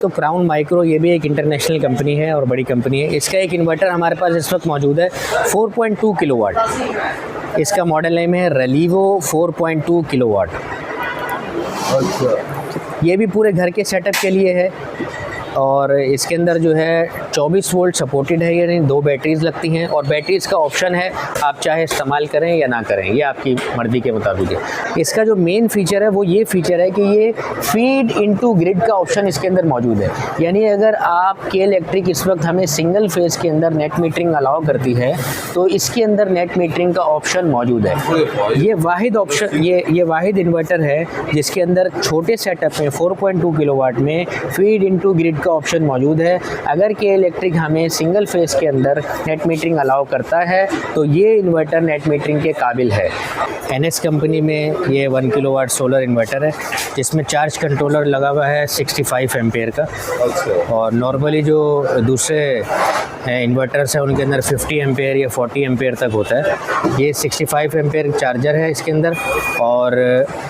तो crown micro ये भी एक इंटरनेशनल कंपनी है और बड़ी कंपनी है। इसका एक इन्वर्टर हमारे पास इस वक्त मौजूद है 4.2 किलोवाट। इसका मॉडल नेम है रेलीवो 4.2 किलोवाट। अच्छा, ये भी पूरे घर के सेटअप के लिए है और इसके अंदर जो है 24 वोल्ट सपोर्टेड है, यानी 2 बैटरीज लगती हैं और बैटरीज का ऑप्शन है, आप चाहे इस्तेमाल करें या ना करें, ये आपकी मर्ज़ी के मुताबिक है। इसका जो मेन फीचर है वो ये फीचर है कि ये फीड इनटू ग्रिड का ऑप्शन इसके अंदर मौजूद है। यानी अगर आप के इलेक्ट्रिक इस वक्त हमें सिंगल फेज़ के अंदर नेट मीटरिंग अलाउ करती है तो इसके अंदर नेट मीटरिंग का ऑप्शन मौजूद है। ये वाहिद ऑप्शन ये वाहिद इन्वर्टर है जिसके अंदर छोटे सेटअप में 4.2 किलोवाट में फीड इनटू ग्रिड का ऑप्शन मौजूद है। अगर के इलेक्ट्रिक हमें सिंगल फेज़ के अंदर नेट मीटरिंग अलाउ करता है तो ये इन्वर्टर नेट मीटरिंग के काबिल है। एनएस कंपनी में ये 1 किलोवाट सोलर इन्वर्टर है जिसमें चार्ज कंट्रोलर लगा हुआ है 65 एम्पेयर का। और नॉर्मली जो दूसरे इन्वर्टर्स हैं उनके अंदर 50 एम्पेयर या 40 एम्पेयर तक होता है। ये 65 एम्पेयर चार्जर है इसके अंदर और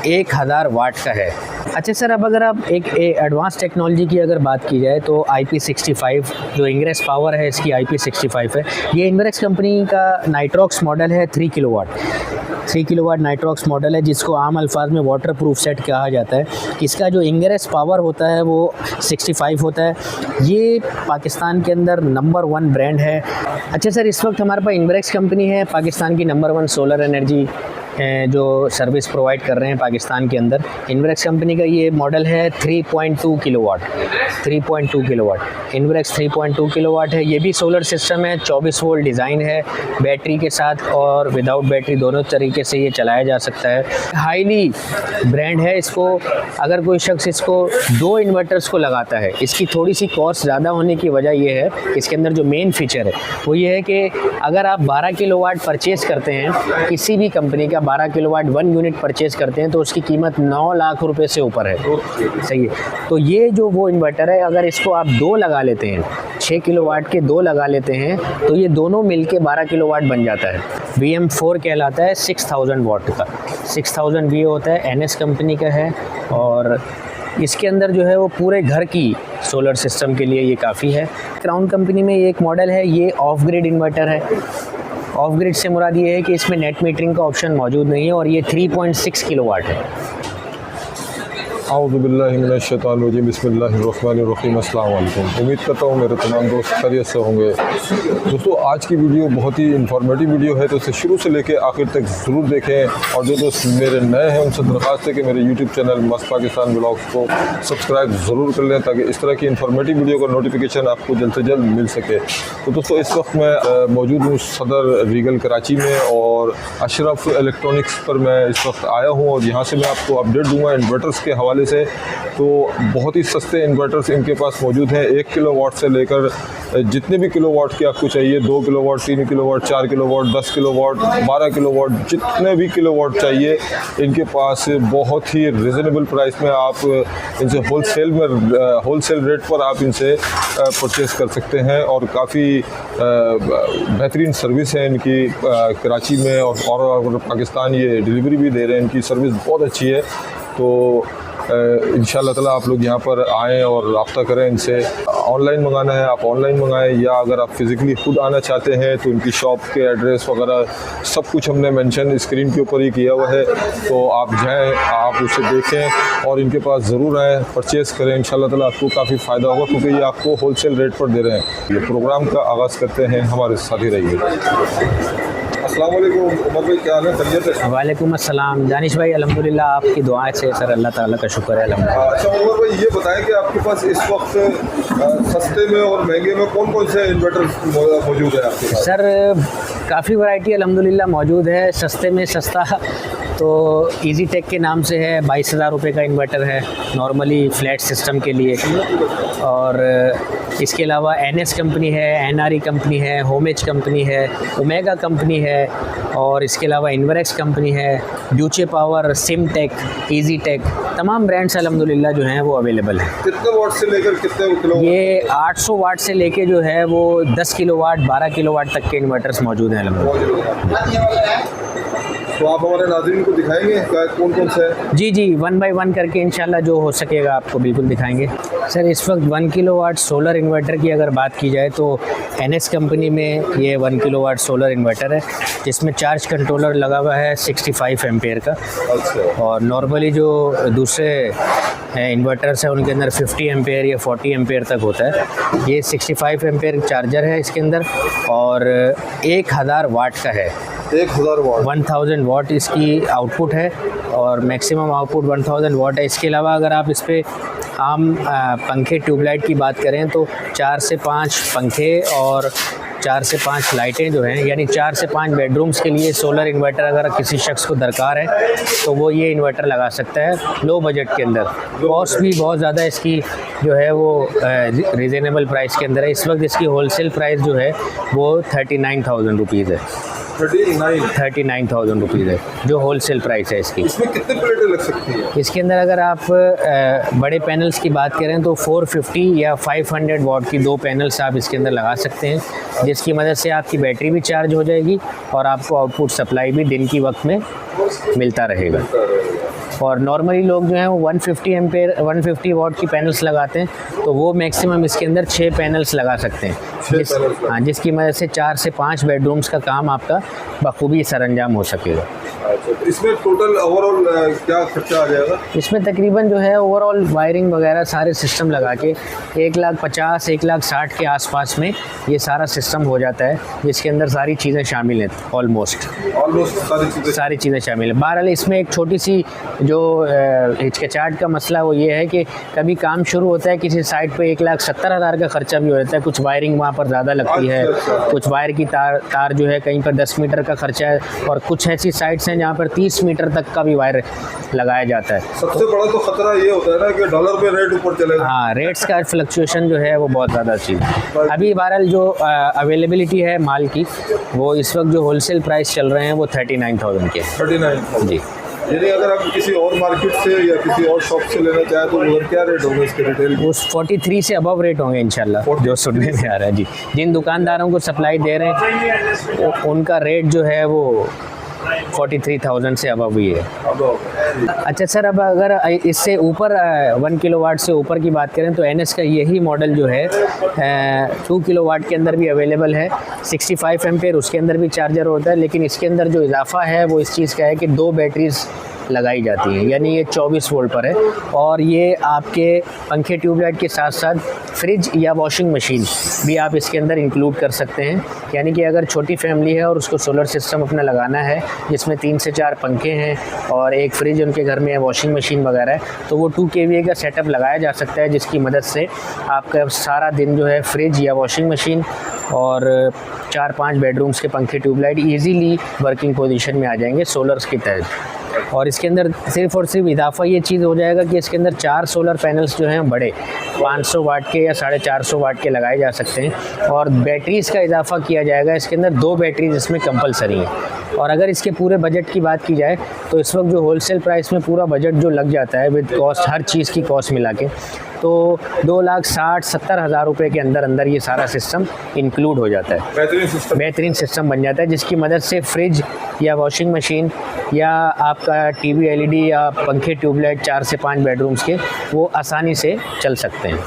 1000 वाट का है। अच्छा सर, अब अगर आप एक एडवांस टेक्नोलॉजी की अगर बात की जाए तो IP65 जो इंग्रेस पावर है इसकी IP65 है। ये इंग्रेस कंपनी का नाइट्रॉक्स मॉडल है 3 किलोवाट नाइट्रॉक्स मॉडल है जिसको आम अल्फाज में वाटर प्रूफ सेट कहा जाता है। इसका जो इंग्रेस पावर होता है वो 65 होता है। ये पाकिस्तान के अंदर नंबर 1 ब्रांड है। अच्छा सर, इस वक्त हमारे पास इंग्रेस कंपनी है पाकिस्तान की नंबर 1 सोलर एनर्जी जो सर्विस प्रोवाइड कर रहे हैं पाकिस्तान के अंदर। इन्वर्क्स कंपनी का ये मॉडल है 3.2 किलोवाट। इन्वर्क्स 3.2 किलोवाट है। ये भी सोलर सिस्टम है, 24 वोल्ट डिज़ाइन है, बैटरी के साथ और विदाउट बैटरी दोनों तरीके से ये चलाया जा सकता है। हाईली ब्रांड है। इसको अगर कोई शख्स इसको 2 इन्वर्टर्स को लगाता है, इसकी थोड़ी सी कॉस्ट ज़्यादा होने की वजह ये है, इसके अंदर जो मेन फीचर है वो ये है कि अगर आप 12 किलोवाट परचेज़ करते हैं, किसी भी कंपनी का 12 किलोवाट 1 यूनिट परचेज़ करते हैं तो उसकी कीमत 9 लाख रुपए से ऊपर है। सही है। तो ये जो वो इन्वर्टर है, अगर इसको आप 2 लगा लेते हैं, 6 किलोवाट के 2 लगा लेते हैं तो ये दोनों मिलके 12 किलोवाट बन जाता है। VM4 कहलाता है 6000 वाट का। 6000 VA होता है, NS कंपनी का है और इसके अंदर जो है वो पूरे घर की सोलर सिस्टम के लिए ये काफ़ी है। क्राउन कंपनी में ये एक मॉडल है, ये ऑफ ग्रिड इन्वर्टर है। ऑफ ग्रिड से मुराद ये है कि इसमें नेट मीटरिंग का ऑप्शन मौजूद नहीं है और ये 3.6 किलोवाट है। आऊज़ुबिल्लाहि मिनश्शैतानिर्रजीम, बिस्मिल्लाहिर्रहमानिर्रहीम। अस्सलाम वालेकुम। उम्मीद करता हूँ मेरे तमाम दोस्त खैरियत से होंगे। दोस्तों, आज की वीडियो बहुत ही इंफॉर्मेटिव वीडियो है तो इसे शुरू से लेकर आखिर तक ज़रूर देखें। और जो दोस्त मेरे नए हैं उनसे दरख्वास्त है कि मेरे यूट्यूब चैनल मस्त पाकिस्तान ब्लॉग्स को सब्सक्राइब ज़रूर कर लें ताकि इस तरह की इंफॉर्मेटिव वीडियो का नोटिफिकेशन आपको जल्द से जल्द मिल सके। तो दोस्तों, इस वक्त मैं मौजूद हूँ सदर रीगल कराची में और अशरफ इलेक्ट्रॉनिक्स पर मैं इस वक्त आया हूँ और यहाँ से मैं आपको अपडेट दूँगा इन्वर्टर्स के हवाले से। तो बहुत ही सस्ते इन्वर्टर्स इनके पास मौजूद हैं। 1 किलोवाट से लेकर जितने भी किलोवाट की आपको चाहिए, 2 kilowatt, 3 kilowatt, 4 kilowatt, 10 kilowatt, 12 kilowatt, जितने भी किलोवाट चाहिए इनके पास बहुत ही रिजनेबल प्राइस में आप इनसे होलसेल रेट पर आप इनसे परचेज़ कर सकते हैं। और काफ़ी बेहतरीन सर्विस है इनकी कराची में और पाकिस्तान ये डिलीवरी भी दे रहे हैं। इनकी सर्विस बहुत अच्छी है। तो इंशाअल्लाह ताला आप लोग यहाँ पर आएँ और रब्ता करें इनसे। ऑनलाइन मंगाना है आप ऑनलाइन मंगाएं या अगर आप फिज़िकली खुद आना चाहते हैं तो इनकी शॉप के एड्रेस वगैरह सब कुछ हमने मेंशन स्क्रीन के ऊपर ही किया हुआ है। तो आप जाएं, आप उसे देखें और इनके पास ज़रूर आएँ, परचेज़ करें। इंशाअल्लाह ताला आपको काफ़ी फ़ायदा होगा क्योंकि ये आपको होलसेल रेट पर दे रहे हैं। ये प्रोग्राम का आगाज़ करते हैं, हमारे साथ ही रहिए। अस्सलाम वालेकुम उमर भाई, क्या हाल है? खैरियत है? वालेकुम अस्सलाम दानिश भाई, अल्हम्दुलिल्लाह आपकी दुआएं से सर, अल्लाह ताला का शुक्र है अल्हम्दुलिल्लाह। अच्छा उमर भाई, ये बताएं कि आपके पास इस वक्त सस्ते में और महंगे में कौन कौन से इन्वर्टर मौजूद है आपके पास? सर, काफ़ी वैरायटी अल्हम्दुलिल्लाह मौजूद है। सस्ते में सस्ता तो इजी टेक के नाम से है, 22,000 रुपये का इन्वर्टर है नॉर्मली फ्लैट सिस्टम के लिए। और इसके अलावा NS कंपनी है, NRE कंपनी है, होमेज कंपनी है, ओमेगा कंपनी है और इसके अलावा इन्वर्क्स कंपनी है, ड्यूचे पावर, सिमटेक, इजी टेक, तमाम ब्रांड्स अल्हम्दुलिल्लाह जो हैं वो अवेलेबल हैं। कितने वाट से लेकर कितने किलो? ये 800 वाट से लेके जो है वो 10 किलोवाट 12 किलोवाट तक के इन्वर्टर्स मौजूद हैं अल्हम्दुलिल्लाह। तो आप हमारे नाज़रीन को दिखाएंगे क्या कौन कौन सा है? जी जी, 1 बाय 1 करके इंशाल्लाह जो हो सकेगा आपको बिल्कुल दिखाएंगे। सर इस वक्त 1 किलोवाट सोलर इन्वर्टर की अगर बात की जाए तो NS कंपनी में ये 1 किलोवाट सोलर इन्वर्टर है जिसमें चार्ज कंट्रोलर लगा हुआ है 65 एम्पेयर का। अच्छा। और नॉर्मली जो दूसरे इन्वर्टर्स हैं उनके अंदर 50 एम्पेयर या 40 एम्पेयर तक होता है। ये 65 एम्पेयर चार्जर है इसके अंदर और 1000 वाट का है। 1000 वाट। 1000 वाट इसकी आउटपुट है और मैक्सिमम आउटपुट 1000 वाट है। इसके अलावा अगर आप इस पे आम पंखे ट्यूबलाइट की बात करें तो 4 से 5 पंखे और 4 से 5 लाइटें जो हैं, यानी 4 से 5 बेडरूम्स के लिए सोलर इन्वर्टर अगर किसी शख्स को दरकार है तो वो ये इन्वर्टर लगा सकता है लो बजट के अंदर। कॉस्ट भी बहुत ज़्यादा इसकी जो है वो रिजनेबल प्राइस के अंदर है। इस वक्त इसकी होलसेल प्राइस जो है वो 39,000 रुपीज़ है। 39,000 रुपीज़ है जो होलसेल प्राइस है इसकी। इसमें कितने प्लेटें लग सकती हैं? इसके अंदर अगर आप बड़े पैनल्स की बात करें तो 450 या 500 वाट की 2 पैनल्स आप इसके अंदर लगा सकते हैं जिसकी मदद से आपकी बैटरी भी चार्ज हो जाएगी और आपको आउटपुट सप्लाई भी दिन की वक्त में मिलता रहेगा। और नॉर्मली लोग जो हैं वो 150 वाट की पैनल्स लगाते हैं तो वो मैक्सिमम इसके अंदर 6 पैनल्स लगा सकते हैं हाँ, जिसकी मदद से 4 से 5 बेडरूम्स का काम आपका बखूबी सरअंजाम हो सकेगा। अच्छा, इसमें टोटल ओवरऑल क्या खर्चा आ जाएगा? इसमें तकरीबन जो है ओवरऑल वायरिंग वगैरह सारे सिस्टम लगा के 1,50,000 1,60,000 के आसपास में ये सारा सिस्टम हो जाता है जिसके अंदर सारी चीज़ें शामिल हैं। ऑलमोस्ट सारी चीज़ें शामिल हैं। बहरहाल इसमें एक छोटी सी जो हिचकिचाहट का मसला वो ये है कि कभी काम शुरू होता है किसी साइट पे 1,70,000 का खर्चा भी हो जाता है। कुछ वायरिंग वहाँ पर ज़्यादा लगती है, कुछ वायर की तार जो है कहीं पर 10 मीटर का खर्चा है और कुछ ऐसी साइट्स हैं जहाँ पर 30 मीटर तक का भी वायर लगाया जाता है। सबसे बड़ा तो खतरा ये होता है ना कि डॉलर पे रेट ऊपर चलेगा। हाँ, रेट्स का फ्लक्चुएशन जो है वो बहुत ज़्यादा चीज़ है। अभी बहरहाल जो अवेलेबिलिटी है माल की वो इस वक्त जो होलसेल प्राइस चल रहे हैं वो 39,000 के। 39,000 जी। यानी अगर आप किसी और मार्केट से या किसी और शॉप से लेना चाहें तो उधर क्या रेट होंगे इसके रिटेल? वो 43 से अबव रेट होंगे इंशाल्लाह जो सुनने में आ रहा है। जी, जिन दुकानदारों को सप्लाई दे रहे हैं उनका रेट जो है वो 43,000 से अबव ही है। अच्छा सर, अब अगर इससे ऊपर 1 किलोवाट से ऊपर की बात करें तो NS का यही मॉडल जो है 2 किलोवाट के अंदर भी अवेलेबल है। 65 एम्पेयर उसके अंदर भी चार्जर होता है, लेकिन इसके अंदर जो इजाफा है वो इस चीज़ का है कि 2 बैटरीज लगाई जाती हैं, यानी ये 24 वोल्ट पर है। और ये आपके पंखे ट्यूबलाइट के साथ साथ फ्रिज या वॉशिंग मशीन भी आप इसके अंदर इंक्लूड कर सकते हैं। यानी कि अगर छोटी फैमिली है और उसको सोलर सिस्टम अपना लगाना है जिसमें 3 से 4 पंखे हैं और एक फ्रिज उनके घर में है, वॉशिंग मशीन वगैरह है, तो वो 2 kVA का सेटअप लगाया जा सकता है जिसकी मदद से आपका सारा दिन जो है फ्रिज या वॉशिंग मशीन और 4-5 बेडरूम्स के पंखे ट्यूबलाइट ईज़िली वर्किंग पोजीशन में आ जाएंगे सोलर्स के तहत। और इसके अंदर सिर्फ़ और सिर्फ इजाफा ये चीज़ हो जाएगा कि इसके अंदर 4 सोलर पैनल्स जो हैं बड़े 500 वाट के या 450 वाट के लगाए जा सकते हैं और बैटरीज़ का इजाफा किया जाएगा। इसके अंदर 2 बैटरीज इसमें कंपलसरी हैं। और अगर इसके पूरे बजट की बात की जाए तो इस वक्त जो होलसेल प्राइस में पूरा बजट जो लग जाता है विद कॉस्ट, हर चीज़ की कॉस्ट मिला के, तो 2,60,000-70,000 रुपये के अंदर ये सारा सिस्टम इंक्लूड हो जाता है। बेहतरीन सिस्टम बन जाता है जिसकी मदद से फ्रिज या वॉशिंग मशीन या आपका TV LED या पंखे ट्यूबलाइट 4 से 5 बेडरूम्स के वो आसानी से चल सकते हैं।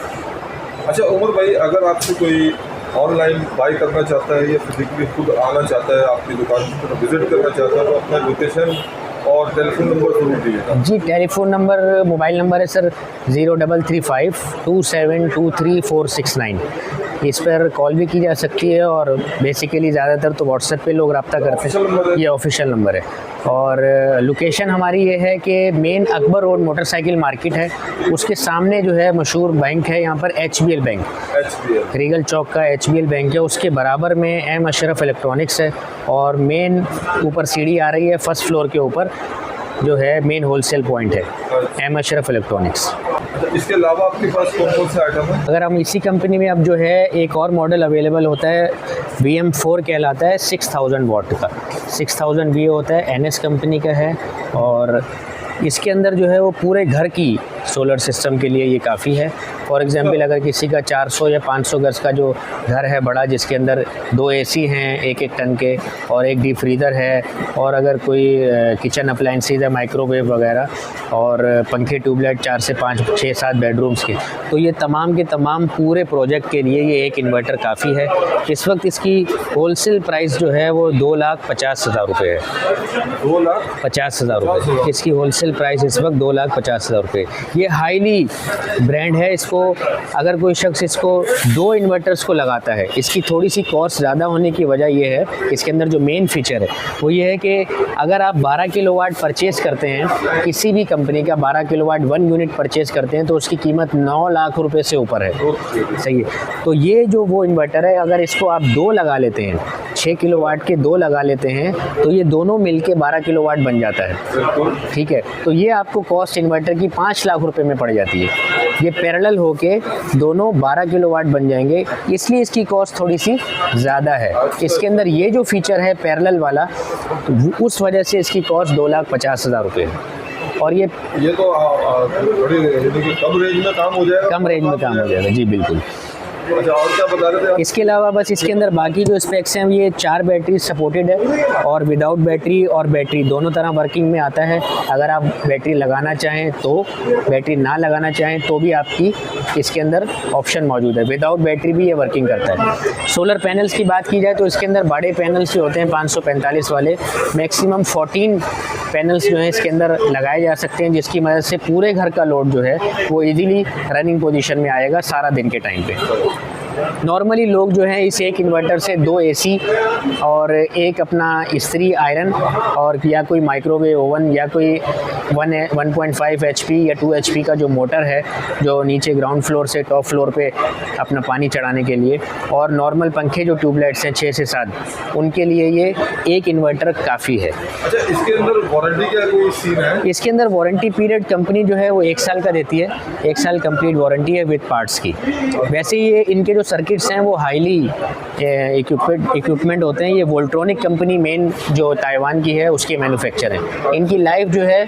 अच्छा उमर भाई, अगर आपसे कोई ऑनलाइन बाई करना चाहता है या फिजिकली खुद आना चाहता है आपकी दुकान पर विजिट करना चाहता है तो अपना लोकेशन और टेलीफोन नंबर जरूर दीजिएगा। जी, टेलीफोन नंबर, मोबाइल नंबर है सर 03352723 इस पर कॉल भी की जा सकती है और बेसिकली ज़्यादातर तो व्हाट्सएप पे लोग रब्ता करते हैं। ये ऑफिशियल नंबर है। और लोकेशन हमारी ये है कि main Akbar road motorcycle market है, उसके सामने जो है मशहूर बैंक है यहाँ पर HBL बैंक, रीगल चौक का HBL बैंक है, उसके बराबर में M अशरफ इलेक्ट्रॉनिक्स है और मेन ऊपर सीढ़ी आ रही है, फर्स्ट फ्लोर के ऊपर जो है मेन होलसेल पॉइंट है M अशरफ इलेक्ट्रॉनिक्स। इसके अलावा आपके पास कौन कौन से आइटम है? अगर हम इसी कंपनी में अब जो है एक और मॉडल अवेलेबल होता है VM4 कहलाता है, 6000 वाट का 6000 VA होता है, NS कंपनी का है और इसके अंदर जो है वो पूरे घर की सोलर सिस्टम के लिए ये काफ़ी है। फॉर एग्जांपल अगर किसी का 400 या 500 गज का जो घर है बड़ा, जिसके अंदर 2 एसी हैं 1-1 टन के और एक डीप फ्रीज़र है, और अगर कोई किचन अप्लाइंसेस है, माइक्रोवेव वगैरह, और पंखे ट्यूबलाइट 4 से 5, 6, 7 बेडरूम्स के, तो ये तमाम के तमाम पूरे प्रोजेक्ट के लिए ये एक इन्वर्टर काफ़ी है। इस वक्त इसकी होलसेल प्राइस जो है वो 2,50,000 रुपये है। 2,50,000 रुपये इसकी होलसेल प्राइस इस वक्त 2,50,000 रुपये। ये हाईली ब्रांड है। इसको अगर कोई शख्स इसको 2 इन्वर्टर्स को लगाता है, इसकी थोड़ी सी कॉस्ट ज़्यादा होने की वजह ये है, इसके अंदर जो मेन फीचर है वो ये है कि अगर आप 12 किलोवाट परचेज़ करते हैं, किसी भी कंपनी का 12 किलोवाट 1 यूनिट परचेज़ करते हैं, तो उसकी कीमत 9 लाख रुपए से ऊपर है। सही है। तो ये जो वो इन्वर्टर है, अगर इसको आप 2 लगा लेते हैं, 6 किलोवाट के 2 लगा लेते हैं, तो ये दोनों मिलके 12 किलोवाट बन जाता है। ठीक है। तो ये आपको कॉस्ट इन्वर्टर की 5 लाख रुपए में पड़ जाती है। ये पैरेलल होके दोनों 12 किलोवाट बन जाएंगे, इसलिए इसकी कॉस्ट थोड़ी सी ज़्यादा है। इसके अंदर ये जो फीचर है पैरेलल वाला, तो उस वजह से इसकी कॉस्ट 2,50,000 रुपये है। और ये तो बड़ी कम रेंज में काम हो जाएगा। कम रेंज में काम हो जाएगा जी, बिल्कुल। अच्छा, और क्या बता रहे थे आप? इसके अलावा बस इसके अंदर बाकी जो स्पेक्स हैं, ये 4 बैटरी सपोर्टेड है, और विदाउट बैटरी और बैटरी दोनों तरह वर्किंग में आता है। अगर आप बैटरी लगाना चाहें तो, बैटरी ना लगाना चाहें तो भी आपकी इसके अंदर ऑप्शन मौजूद है। विदाउट बैटरी भी ये वर्किंग करता है। सोलर पैनल्स की बात की जाए तो इसके अंदर बड़े पैनल्स जो होते हैं 545 वाले, मैक्सिमम 14 पैनल्स जो हैं इसके अंदर लगाए जा सकते हैं, जिसकी मदद से पूरे घर का लोड जो है वो इजीली रनिंग पोजीशन में आएगा सारा दिन के टाइम पे। नॉर्मली लोग जो हैं इस एक इन्वर्टर से 2 एसी और एक अपना इस्त्री आयरन और या कोई माइक्रोवेव ओवन या कोई 1.5 HP या 2 HP का जो मोटर है, जो नीचे ग्राउंड फ्लोर से टॉप फ्लोर पे अपना पानी चढ़ाने के लिए, और नॉर्मल पंखे जो ट्यूबलाइट्स हैं 6 से 7, उनके लिए ये एक इन्वर्टर काफ़ी है। अच्छा, इसके अंदर वारंटी का कोई सीन है? इसके अंदर वारंटी पीरियड कंपनी जो है वो 1 साल का देती है। 1 साल कंप्लीट वारंटी है विद पार्ट्स की। वैसे ये इनके जो सर्किट्स हैं वो हाईली इक्विपमेंट होते हैं। ये वोल्ट्रॉनिक कंपनी मेन जो ताइवान की है उसके मैन्युफैक्चर हैं। इनकी लाइफ जो है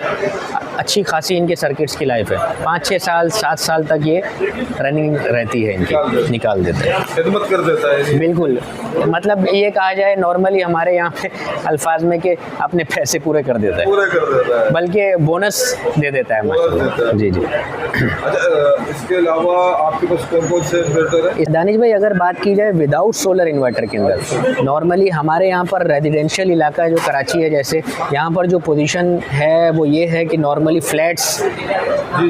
अच्छी खासी, इनके सर्किट्स की लाइफ है 5-6 साल 7 साल तक ये रनिंग रहती है इनकी, निकाल देते हैं, खिदमत कर देता है। बिल्कुल, मतलब ये कहा जाए नॉर्मली हमारे यहाँ पे अल्फाज में कि अपने पैसे पूरे कर देता है, बल्कि बोनस दे देता है। जी जी। अच्छा, इसके अलावा आपके पास कौन कौन से इन्वर्टर है? दानिश भाई, अगर बात की जाए विदाउट सोलर इन्वर्टर के अंदर, नॉर्मली हमारे यहाँ पर रेजिडेंशियल इलाका जो कराची है, जैसे यहाँ पर जो पोजीशन है वो ये है कि नॉर्मली फ्लैट्स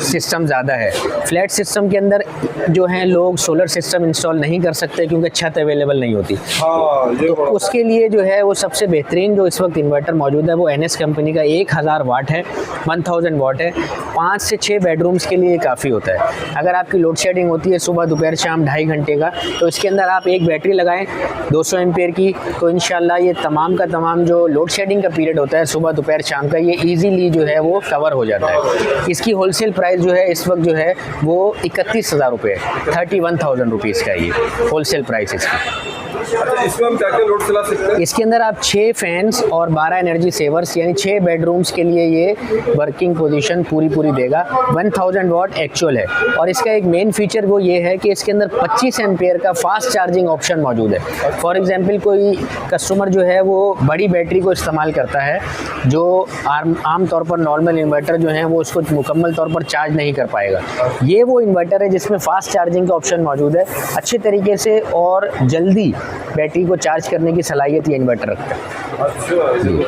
सिस्टम ज़्यादा है। फ्लैट सिस्टम के अंदर जो हैं लोग सोलर सिस्टम इंस्टॉल नहीं कर सकते क्योंकि छत अवेलेबल नहीं होती। तो उसके लिए जो है वो सबसे बेहतरीन जो इस वक्त इन्वर्टर मौजूद है वो NS कंपनी का 1000 वाट है, 1000 वाट है। 5 से 6 बेडरूम्स के लिए काफ़ी होता है। अगर आपकी लोड शेडिंग होती है सुबह दोपहर शाम 2.5 घंटे का, तो इसके अंदर आप एक बैटरी लगाएं 200 एम्पेयर की, तो इंशाल्लाह ये तमाम का तमाम जो लोड शेडिंग का पीरियड होता है सुबह दोपहर शाम का, ये ईजीली जो है वो कवर हो जाता है। इसकी होलसेल प्राइस जो है इस वक्त जो है वो 31,000 रुपये है, 31,000 रुपीज़ का ये होलसेल प्राइस इसकी। अच्छा, इसमें हम क्या क्या लोड चला सकते हैं? इसके अंदर आप 6 फैंस और 12 एनर्जी सेवर्स, यानी 6 बेडरूम्स के लिए ये वर्किंग पोजीशन पूरी देगा। 1000 वाट एक्चुअल है, और इसका एक मेन फीचर वो ये है कि इसके अंदर 25 एम्पेयर का फास्ट चार्जिंग ऑप्शन मौजूद है। फॉर एग्जांपल कोई कस्टमर जो है वो बड़ी बैटरी को इस्तेमाल करता है, जो आम तौर पर नॉर्मल इन्वर्टर जो है वो उसको मुकम्मल तौर पर चार्ज नहीं कर पाएगा। ये वो इन्वर्टर है जिसमें फास्ट चार्जिंग का ऑप्शन मौजूद है, अच्छे तरीके से और जल्दी बैटरी को चार्ज करने की सलाहियत ये इन्वर्टर रखता है। अच्छा,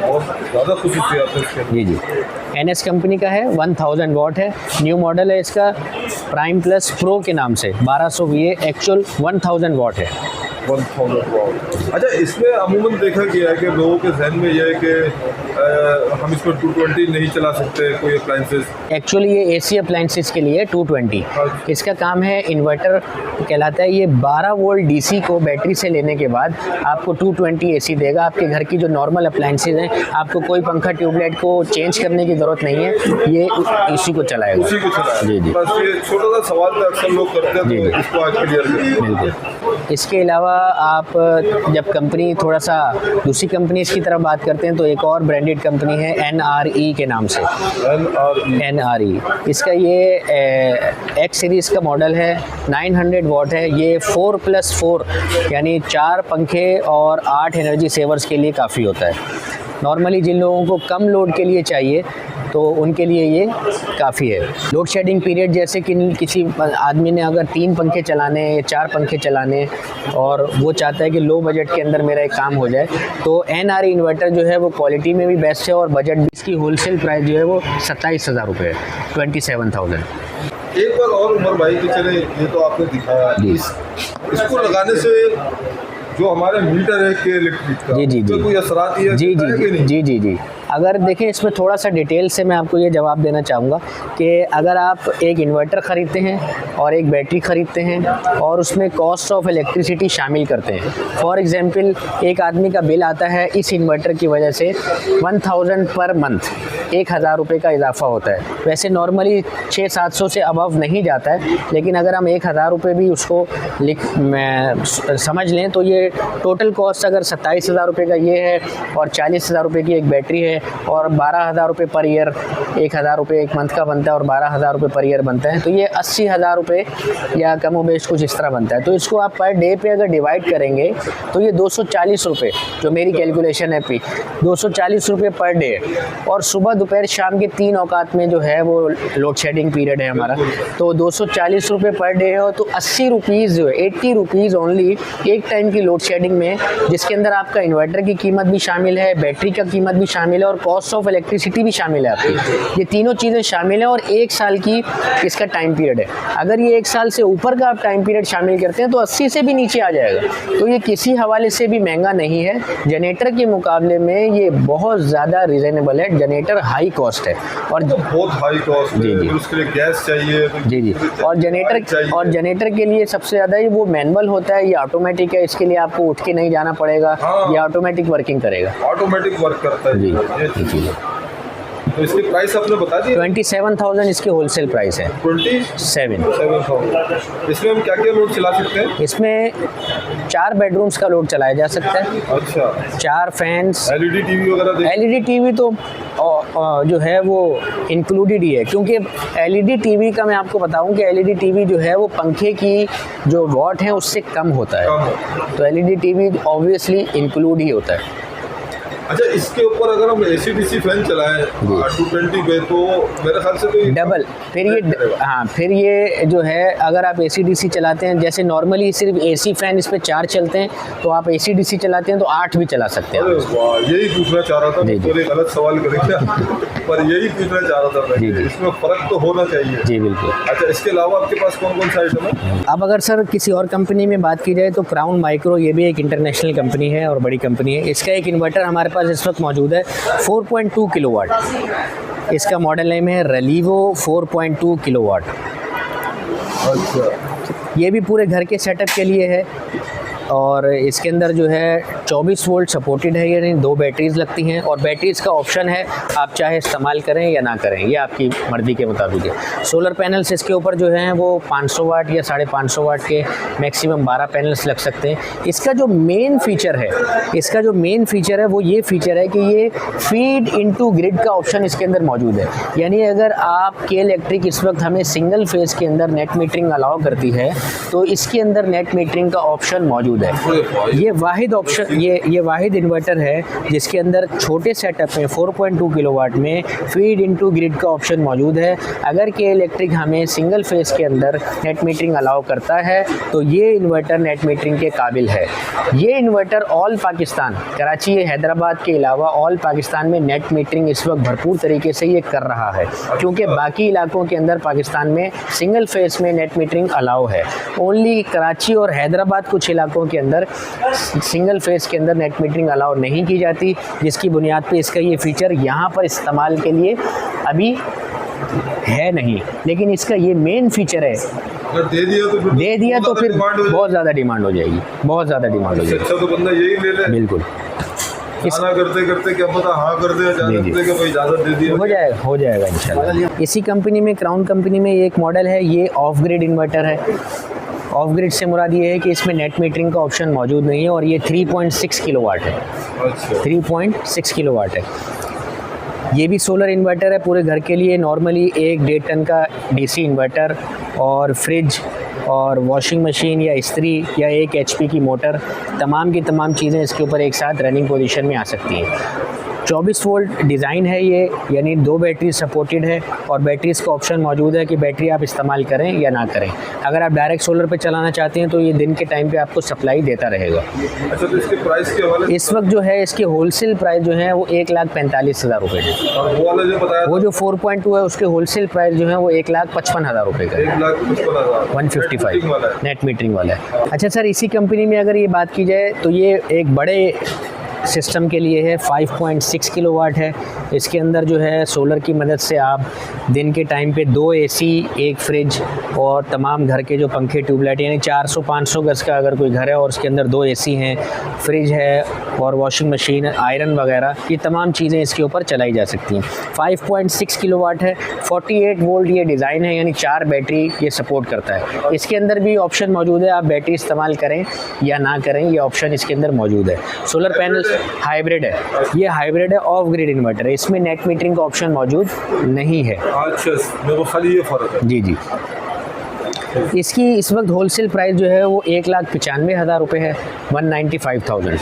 बहुत ज़्यादा खुसूसियत है इसके। जी जी। NS कंपनी का है, 1000 वाट है, न्यू मॉडल है इसका, प्राइम प्लस प्रो के नाम से 1200 VA, एक्चुअल 1000 वाट है। 1000 वाट। अच्छा, इसमें अमूमन देखा गया है कि लोगों के जहन में यह है कि हम इसमें 220 नहीं चला सकते कोई अप्लाइंसेस। एक्चुअली ये AC अप्लाइंसेस के लिए 220, इसका काम है इन्वर्टर कहलाता है। ये 12 वोल्ट DC को बैटरी से लेने के बाद आपको 220 AC देगा। आपके घर की जो नॉर्मल अप्लाइंसेस हैं, आपको कोई पंखा ट्यूबलाइट को चेंज करने की ज़रूरत नहीं है, ये इसी को चलाएगा। उसी को चलाएगा। जी जी। बस ये छोटा सा सवाल था, अक्सर लोग करते हैं, तो इसको आज क्लियर करें। बिल्कुल। इसके अलावा आप जब कंपनी थोड़ा सा दूसरी कंपनीज की तरफ बात करते हैं तो एक और ब्रांडेड कंपनी है NRE के नाम से। NRE इसका ये एक्स सीरीज़ का मॉडल है, 900 वॉट है। ये 4+4 यानी 4 पंखे और 8 एनर्जी सेवर्स के लिए काफ़ी होता है। नॉर्मली जिन लोगों को कम लोड के लिए चाहिए तो उनके लिए ये काफ़ी है। लोड शेडिंग पीरियड जैसे कि किसी आदमी ने अगर 3 पंखे चलाने हैं या 4 पंखे चलाने और वो चाहता है कि लो बजट के अंदर मेरा एक काम हो जाए, तो NRE इन्वर्टर जो है वो क्वालिटी में भी बेस्ट है और बजट भी। इसकी होलसेल प्राइस जो है वो 27,000 रुपये है, 27,000। एक बार और उमर भाई की चले, ये तो आपने दिखाया, इसको लगाने से जो हमारे मीटर है के इलेक्ट्रिक का, जी कोई असरात है जी। अगर देखें इसमें थोड़ा सा डिटेल से मैं आपको ये जवाब देना चाहूँगा कि अगर आप एक इन्वर्टर ख़रीदते हैं और एक बैटरी ख़रीदते हैं और उसमें कॉस्ट ऑफ इलेक्ट्रिसिटी शामिल करते हैं, फॉर एग्जांपल एक आदमी का बिल आता है इस इन्वर्टर की वजह से 1000 पर मंथ, 1000 रुपये का इजाफा होता है। वैसे नॉर्मली 600-700 से अबव नहीं जाता है, लेकिन अगर हम 1000 रुपये भी उसको समझ लें तो ये टोटल कॉस्ट अगर 27,000 रुपये का ये है और 40,000 रुपये की एक बैटरी है और 12,000 रुपये पर ईयर, 1,000 रुपये एक मंथ का बनता है और 12,000 रुपये पर ईयर बनता है, तो ये 80,000 रुपये या कम व बेश कुछ इस तरह बनता है। तो इसको आप पर डे पे अगर डिवाइड करेंगे तो ये 240 रुपये, जो मेरी कैलकुलेशन है 240 रुपये पर डे। और सुबह दोपहर शाम के 3 औकात में जो है वो लोड शेडिंग पीरियड है हमारा, तो 240 रुपये पर डे है। तो 80 रुपीज़ जो है, 80 रुपीज़ ओनली एक टाइम की लोड शेडिंग में, जिसके अंदर आपका इन्वर्टर की कीमत भी शामिल है, बैटरी का कीमत भी शामिल है और कॉस्ट ऑफ इलेक्ट्रिसिटी भी शामिल है आपकी। ये तीनों चीज़ें शामिल हैं और 1 साल की इसका टाइम पीरियड है। अगर ये 1 साल से ऊपर का आप टाइम पीरियड शामिल करते हैं तो 80 से भी नीचे आ जाएगा। तो ये किसी हवाले से भी महंगा नहीं है। जनरेटर के मुकाबले में ये बहुत ज़्यादा रिजनेबल है। जनरेटर हाई कॉस्ट है और बहुत हाई कॉस्ट है, जी। उसके लिए गैस चाहिए जी। और जनरेटर के लिए सबसे ज़्यादा ये वो मैनुअल होता है, ये ऑटोमेटिक है, इसके लिए आपको उठ के नहीं जाना पड़ेगा। ये ऑटोमेटिक वर्किंग करेगा, ऑटोमेटिक वर्क करता है। जी। तो इसकी प्राइस आपने बता दी? 27,000 इसकी होलसेल प्राइस है। 27,000। इसमें हम क्या क्या लोड चला सकते हैं? इसमें 4 बेडरूम्स का लोड चलाया जा सकता है। अच्छा। 4 फैंस, LED टीवी वगैरह? LED टीवी तो जो है वो इंक्लूडेड ही है, क्योंकि LED टीवी का मैं आपको बताऊं कि LED टीवी जो है वो पंखे की जो वॉट है उससे कम होता है, तो LED टीवी ऑब्वियसली इंक्लूड ही होता है। अच्छा, इसके ऊपर अगर हम AC/DC फैन चलाएं 220 पे तो मेरे ख्याल से तो डबल, फिर ये जो है अगर आप AC/DC चलाते हैं, जैसे नॉर्मली सिर्फ AC फैन इस पे 4 चलते हैं, तो आप AC/DC चलाते हैं तो 8 भी चला सकते हैं। यही पूछना चाह रहा था, थोड़ी गलत सवाल करेंगे पर यही पूछना चाह रहा था मैं, इसमें फ़र्क तो होना चाहिए। जी बिल्कुल। अच्छा, इसके अलावा आपके पास कौन कौन सा आइटम है? अब अगर सर किसी और कंपनी में बात की जाए तो क्राउन माइक्रो, ये भी एक इंटरनेशनल कंपनी है और बड़ी कंपनी है। इसका एक इन्वर्टर हमारे पास इस वक्त मौजूद है 4.2 किलोवाट। इसका मॉडल नेम है रेलीवो 4.2 किलोवाट। अच्छा, ये भी पूरे घर के सेटअप के लिए है और इसके अंदर जो है 24 वोल्ट सपोर्टेड है, यानी 2 बैटरीज़ लगती हैं और बैटरीज़ का ऑप्शन है, आप चाहे इस्तेमाल करें या ना करें, ये आपकी मर्ज़ी के मुताबिक है। सोलर पैनल्स इसके ऊपर जो हैं वो 500 वाट या 550 वाट के मैक्सिमम 12 पैनल्स लग सकते हैं। इसका जो मेन फीचर है वो ये फीचर है कि ये फीड इनटू ग्रिड का ऑप्शन इसके अंदर मौजूद है। यानी अगर आप के इलेक्ट्रिक इस वक्त हमें सिंगल फेज़ के अंदर नेट मीटरिंग अलाउ करती है तो इसके अंदर नेट मीटरिंग का ऑप्शन मौजूद है। ये वाहिद ऑप्शन, ये वाहिद इन्वर्टर है जिसके अंदर छोटे सेटअप में 4.2 किलोवाट में फीड इनटू ग्रिड का ऑप्शन मौजूद है। अगर के इलेक्ट्रिक हमें सिंगल फेज के अंदर नेट मीटरिंग अलाउ करता है तो ये इन्वर्टर नेट मीटरिंग के काबिल है। ये इन्वर्टर ऑल पाकिस्तान, कराची हैदराबाद के अलावा ऑल पाकिस्तान में नेट मीटरिंग इस वक्त भरपूर तरीके से ये कर रहा है, क्योंकि बाकी इलाकों के अंदर पाकिस्तान में सिंगल फेज में नेट मीटरिंग अलाउ है। ओनली कराची और हैदराबाद कुछ इलाकों के अंदर सिंगल फेज के अंदर नेट मीटरिंग अलाउ नहीं की जाती, जिसकी बुनियाद पे इसका ये फीचर यहाँ पर इस्तेमाल के लिए अभी है नहीं, लेकिन इसका ये मेन फीचर है। अगर दे दिया तो फिर बहुत ज़्यादा डिमांड हो जाएगी, बहुत ज़्यादा डिमांड हो जाएगी। अच्छा, तो बंदा यही ले ले। बिल्कुल, ना करते करते क्या पता हाँ कर दे, इजाज़त दे दी, हो जाएगा इंशाल्लाह। इसी कंपनी में, क्राउन कंपनी में एक मॉडल है, ये ऑफ ग्रिड इन्वर्टर है ऑफ ग्रिड से मुराद ये है कि इसमें नेट मीटरिंग का ऑप्शन मौजूद नहीं है और ये 3.6 किलोवाट है। अच्छा 3.6 किलोवाट है। ये भी सोलर इन्वर्टर है पूरे घर के लिए। नॉर्मली 1-1.5 टन का डीसी इन्वर्टर और फ्रिज और वॉशिंग मशीन या इस्त्री या 1 HP की मोटर, तमाम की तमाम चीज़ें इसके ऊपर एक साथ रनिंग पोजीशन में आ सकती हैं। 24 वोल्ट डिज़ाइन है ये, यानी 2 बैटरी सपोर्टेड है और बैटरीज़ का ऑप्शन मौजूद है कि बैटरी आप इस्तेमाल करें या ना करें। अगर आप डायरेक्ट सोलर पे चलाना चाहते हैं तो ये दिन के टाइम पे आपको सप्लाई देता रहेगा। अच्छा, तो इसके प्राइस के हवाले इस वक्त जो है इसके होलसेल प्राइस जो है वो 1,45,000 रुपये है। और वो वाला जो बताया वो जो 4.2 है उसके होलसेल प्राइस जो है वो 1,55,000 रुपये का है। 1,55,000 155 नेट मीटरिंग वाला है। अच्छा सर, इसी कंपनी में अगर ये बात की जाए तो ये एक बड़े सिस्टम के लिए है। 5.6 किलोवाट है। इसके अंदर जो है सोलर की मदद से आप दिन के टाइम पे 2 AC, 1 फ्रिज और तमाम घर के जो पंखे ट्यूबलाइट, यानी 400-500 गज का अगर कोई घर है और उसके अंदर 2 AC हैं, फ्रिज है और वॉशिंग मशीन, आयरन वगैरह, ये तमाम चीज़ें इसके ऊपर चलाई जा सकती हैं। 5.6 किलोवाट है। 48 वोल्ट ये डिज़ाइन है, यानी 4 बैटरी ये सपोर्ट करता है। इसके अंदर भी ऑप्शन मौजूद है, आप बैटरी इस्तेमाल करें या ना करें, ये ऑप्शन इसके अंदर मौजूद है। सोलर पैनल हाइब्रिड है। ये हाइब्रिड है, ऑफ ग्रिड इन्वर्टर है। इसमें नेट मीटरिंग का ऑप्शन मौजूद नहीं है। अच्छा, वो खाली ये फर्क है। जी जी। इसकी इस वक्त होलसेल प्राइस जो है वो 1,95,000 रुपये है। 195,000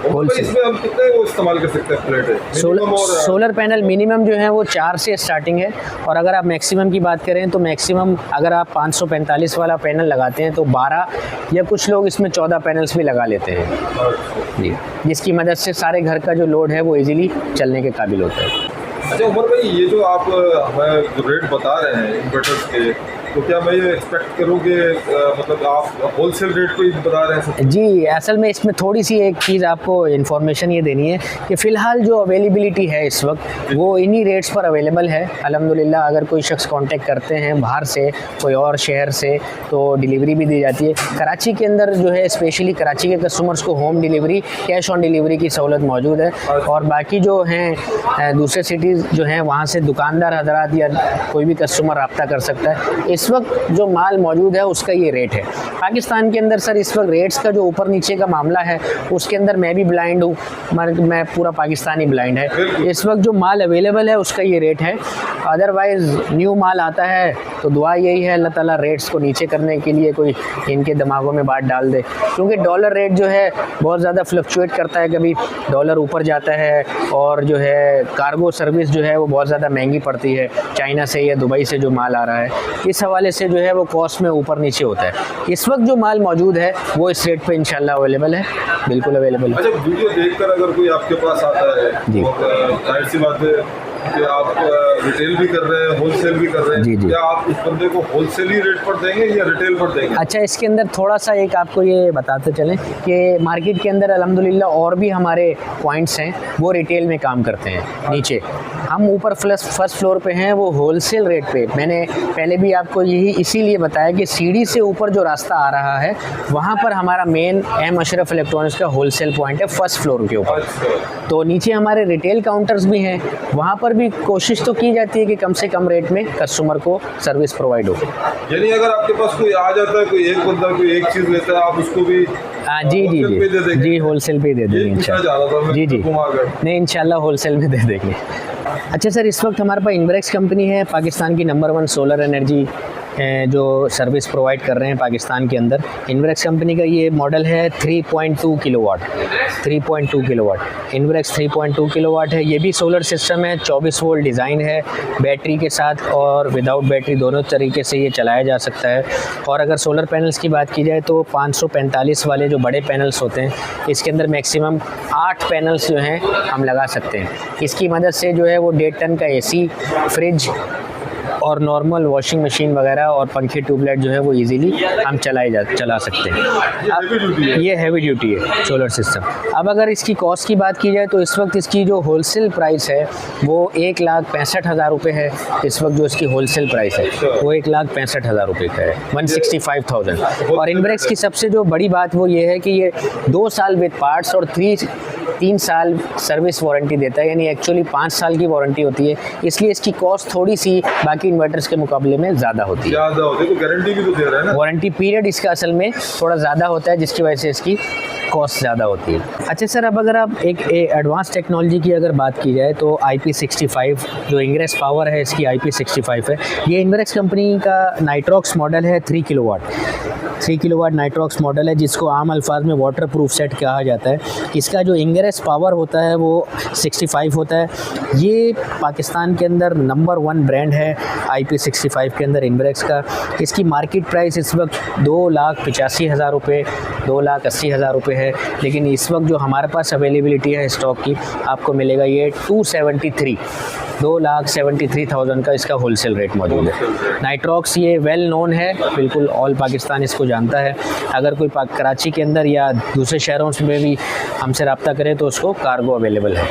होलसेल। इसमें हम कितने वो इस्तेमाल कर सकते हैं प्लेटें? सोलर पैनल मिनिमम जो है वो 4 से स्टार्टिंग है और अगर आप मैक्सिमम की बात करें तो मैक्सिमम अगर आप 545 वाला पैनल लगाते हैं तो 12 या कुछ लोग इसमें 14 पैनल्स भी लगा लेते हैं जी, जिसकी मदद से सारे घर का जो लोड है वो इजीली चलने के काबिल होता है। अच्छा उमर भाई, ये जो आप हमें जो रेट बता रहे हैं इन्वर्टर्स के, तो क्या मैं ये एक्सपेक्ट करूँ कि मतलब आप होलसेल रेट को ही बता रहे हैं? जी, असल में इसमें थोड़ी सी एक चीज़ आपको इन्फॉर्मेशन ये देनी है कि फ़िलहाल जो अवेलेबिलिटी है इस वक्त वो इन्हीं रेट्स पर अवेलेबल है। अल्हम्दुलिल्लाह अगर कोई शख्स कांटेक्ट करते हैं बाहर से, कोई और शहर से, तो डिलीवरी भी दी जाती है। कराची के अंदर जो है स्पेशली कराची के कस्टमर्स को home delivery, cash on delivery की सहूलत मौजूद है और बाकी जो हैं दूसरे सिटीज़ जो हैं वहाँ से दुकानदार हजरात या कोई भी कस्टमर रब्ता कर सकता है। इस वक्त जो माल मौजूद है उसका ये रेट है। पाकिस्तान के अंदर सर इस वक्त रेट्स का जो ऊपर नीचे का मामला है उसके अंदर मैं भी ब्लाइंड हूँ, मैं पूरा पाकिस्तानी ब्लाइंड है। इस वक्त जो माल अवेलेबल है उसका ये रेट है। अदरवाइज़ न्यू माल आता है तो दुआ यही है अल्लाह ताला रेट्स को नीचे करने के लिए कोई इनके दिमागों में बात डाल दे, क्योंकि डॉलर रेट जो है बहुत ज़्यादा फ्लक्चुएट करता है। कभी डॉलर ऊपर जाता है और जो है कार्गो सर्विस जो है वो बहुत ज़्यादा महंगी पड़ती है चाइना से या दुबई से जो माल आ रहा है, इस हवाले से जो है वो कॉस्ट में ऊपर नीचे होता है। इस वक्त जो माल मौजूद है वो इस रेट पे इंशाल्लाह अवेलेबल है, बिल्कुल अवेलेबल है। अच्छा, वीडियो देखकर अगर कोई आपके पास आता है जी, जाहिर सी बात है कि आप रिटेल भी कर रहे हैं, होलसेल भी कर रहे हैं, जी जी, क्या आप उस बंदे को होलसेल ही रेट पर देंगे या रिटेल पर देंगे? अच्छा, इसके अंदर थोड़ा सा एक आपको ये बताते चलें कि मार्केट के अंदर अल्हम्दुलिल्लाह और भी हमारे पॉइंट्स हैं वो रिटेल में काम करते हैं। नीचे हम ऊपर फर्स्ट फ्लोर पे हैं वो होलसेल रेट पे। मैंने पहले भी आपको यही इसीलिए बताया कि सीढ़ी से ऊपर जो रास्ता आ रहा है वहाँ पर हमारा मेन एम अशरफ इलेक्ट्रॉनिक्स का होलसेल पॉइंट है फर्स्ट फ्लोर के ऊपर। तो नीचे हमारे रिटेल काउंटर्स भी हैं, वहाँ पर भी कोशिश तो की जाती है कि कम से कम रेट में कस्टमर को सर्विस प्रोवाइड हो। यानी अगर आपके पास कोई आ जाता है, कोई एक बंदा कोई एक चीज़ लेता है, आप उसको भी जी जी जी होलसेल पे दे देंगे इंशाल्लाह। जी जी, नहीं इंशाल्लाह होलसेल में दे देंगे। अच्छा सर, इस वक्त हमारे पास इन्वरेक्स कंपनी है, पाकिस्तान की नंबर 1 सोलर एनर्जी जो सर्विस प्रोवाइड कर रहे हैं पाकिस्तान के अंदर। इन्वरेक्स कंपनी का ये मॉडल है 3.2 किलोवाट। 3.2 किलोवाट इन्वरेक्स 3.2 किलोवाट है। ये भी सोलर सिस्टम है, 24 वोल्ट डिज़ाइन है, बैटरी के साथ और विदाउट बैटरी दोनों तरीके से ये चलाया जा सकता है। और अगर सोलर पैनल्स की बात की जाए तो 545 वाले जो बड़े पैनल्स होते हैं इसके अंदर मैक्सिमम 8 पैनल्स जो हैं हम लगा सकते हैं। इसकी मदद से जो है वो 1.5 टन का AC, फ्रिज और नॉर्मल वॉशिंग मशीन वगैरह और पंखे ट्यूबलाइट जो है वो इजीली हम चला सकते हैं। ये हैवी ड्यूटी है सोलर सिस्टम। अब अगर इसकी कॉस्ट की बात की जाए तो इस वक्त इसकी जो होलसेल प्राइस है वो 1,65,000 रुपये है। इस वक्त जो इसकी होलसेल प्राइस है वो 1,65,000 रुपये का है, 165,000। और इन्वरेक्स की सबसे जो बड़ी बात वो ये है कि ये 2 साल विद पार्ट्स और 3 साल सर्विस वारंटी देता है, यानी एक्चुअली 5 साल की वारंटी होती है, इसलिए इसकी कॉस्ट थोड़ी सी बाकी इन्वर्टर्स के मुकाबले में ज़्यादा होती है। ज़्यादा होती है, तो गारंटी भी तो दे रहा है ना। वारंटी पीरियड इसका असल में थोड़ा ज़्यादा होता है, जिसकी वजह से इसकी कॉस्ट ज़्यादा होती है। अच्छा सर, अब अगर आप एक एडवांस टेक्नोलॉजी की अगर बात की जाए तो IP65 जो इंग्रेस पावर है इसकी IP65 है। ये इन्वेरेक्स कंपनी का नाइट्रॉक्स मॉडल है, 3 किलोवाट 3 किलोवाट नाइट्रॉक्स मॉडल है, जिसको आम अल्फाज में वाटर प्रूफ सेट कहा जाता है। इसका जो इंग्रेस पावर होता है वो 65 होता है। ये पाकिस्तान के अंदर नंबर 1 ब्रांड है IP65 के अंदर इन्वेरेक्स का। इसकी मार्केट प्राइस इस वक्त 2,85,000 रुपये 2,80,000 रुपये है, लेकिन इस वक्त जो हमारे पास अवेलेबिलिटी है स्टॉक की, आपको मिलेगा ये 2,73,000 का इसका होलसेल रेट मौजूद है। नाइट्रॉक्स ये वेल नोन है, बिल्कुल ऑल पाकिस्तान इसको जानता है। अगर कोई कराची के अंदर या दूसरे शहरों में भी हमसे रब्ता करे तो उसको कार्गो अवेलेबल है।